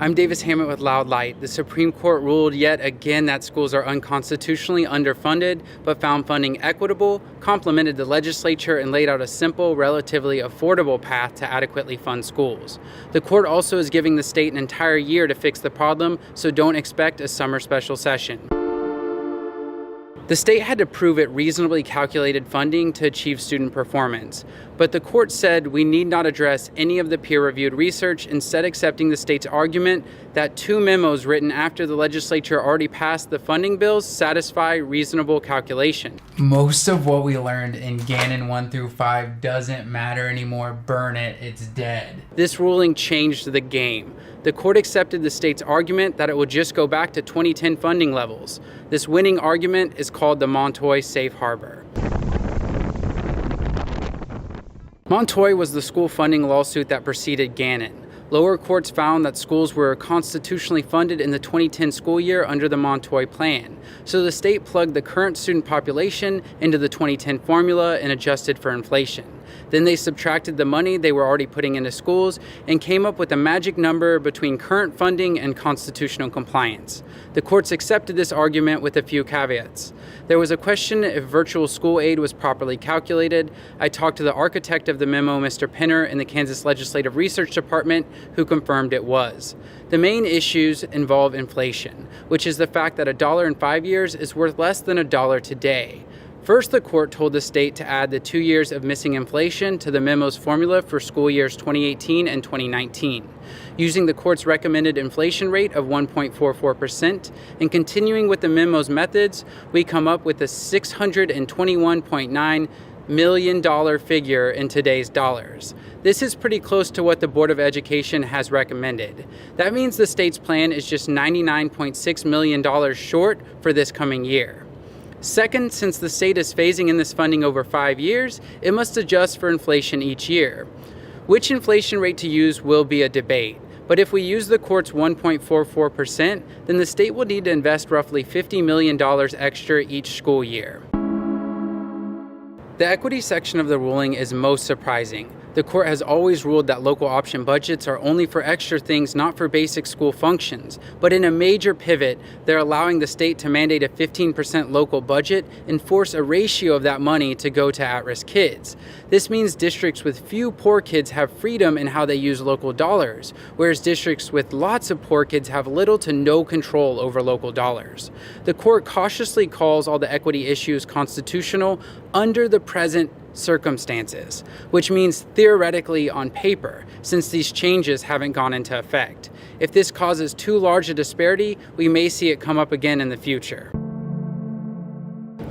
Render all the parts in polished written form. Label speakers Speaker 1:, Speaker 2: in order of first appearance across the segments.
Speaker 1: I'm Davis Hammett with Loud Light. The Supreme Court ruled yet again that schools are unconstitutionally underfunded, but found funding equitable, complimented the legislature, and laid out a simple, relatively affordable path to adequately fund schools. The court also is giving the state an entire year to fix the problem, so don't expect a summer special session. The state had to prove it reasonably calculated funding to achieve student performance, but the court said we need not address any of the peer-reviewed research, instead accepting the state's argument that 2 memos written after the legislature already passed the funding bills satisfy reasonable calculation. Most of what we learned in Gannon 1 through 5 doesn't matter anymore. Burn it, it's dead. This ruling changed the game. The court accepted the state's argument that it would just go back to 2010 funding levels. This winning argument is called the Montoy Safe Harbor. Montoy was the school funding lawsuit that preceded Gannon. Lower courts found that schools were constitutionally funded in the 2010 school year under the Montoy plan. So the state plugged the current student population into the 2010 formula and adjusted for inflation. Then they subtracted the money they were already putting into schools and came up with a magic number between current funding and constitutional compliance. The courts accepted this argument with a few caveats. There was a question if virtual school aid was properly calculated. I talked to the architect of the memo, Mr. Penner, in the Kansas Legislative Research Department, who confirmed it was. The main issues involve inflation, which is the fact that $1 in 5 years is worth less than $1 today. First, the court told the state to add the 2 years of missing inflation to the memo's formula for school years 2018 and 2019. Using the court's recommended inflation rate of 1.44% and continuing with the memo's methods, we come up with a $621.9 million figure in today's dollars. This is pretty close to what the Board of Education has recommended. That means the state's plan is just $99.6 million short for this coming year. Second, since the state is phasing in this funding over 5 years, it must adjust for inflation each year. Which inflation rate to use will be a debate, but if we use the court's 1.44%, then the state will need to invest roughly $50 million extra each school year. The equity section of the ruling is most surprising. The court has always ruled that local option budgets are only for extra things, not for basic school functions. But in a major pivot, they're allowing the state to mandate a 15% local budget and force a ratio of that money to go to at-risk kids. This means districts with few poor kids have freedom in how they use local dollars, whereas districts with lots of poor kids have little to no control over local dollars. The court cautiously calls all the equity issues constitutional under the present circumstances, which means theoretically on paper, since these changes haven't gone into effect. If this causes too large a disparity, we may see it come up again in the future.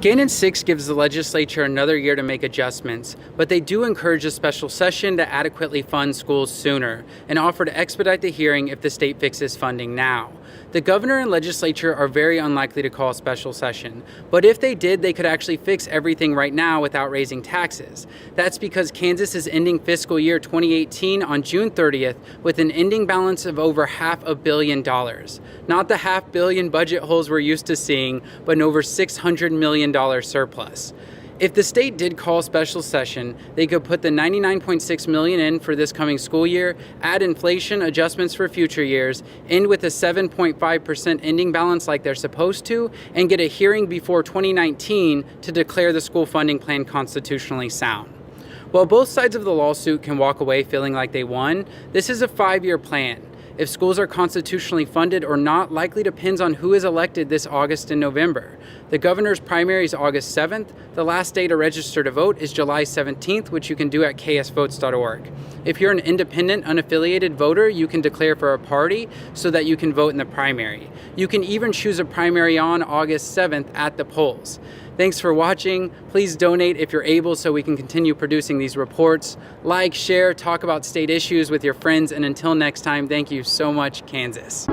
Speaker 1: Gannon 6 gives the legislature another year to make adjustments, but they do encourage a special session to adequately fund schools sooner and offer to expedite the hearing if the state fixes funding now. The governor and legislature are very unlikely to call a special session, but if they did, they could actually fix everything right now without raising taxes. That's because Kansas is ending fiscal year 2018 on June 30th with an ending balance of over $500 million. Not the $500 million budget holes we're used to seeing, but an over $600 million surplus. If the state did call a special session, they could put the $99.6 million in for this coming school year, add inflation adjustments for future years, end with a 7.5% ending balance like they're supposed to, and get a hearing before 2019 to declare the school funding plan constitutionally sound. While both sides of the lawsuit can walk away feeling like they won, this is a 5-year plan. If schools are constitutionally funded or not likely depends on who is elected this August and November. The governor's primary is August 7th. The last day to register to vote is July 17th, which you can do at ksvotes.org. If you're an independent, unaffiliated voter, you can declare for a party so that you can vote in the primary. You can even choose a primary on August 7th at the polls. Thanks for watching. Please donate if you're able so we can continue producing these reports. Like, share, talk about state issues with your friends, and until next time, thank you so much, Kansas.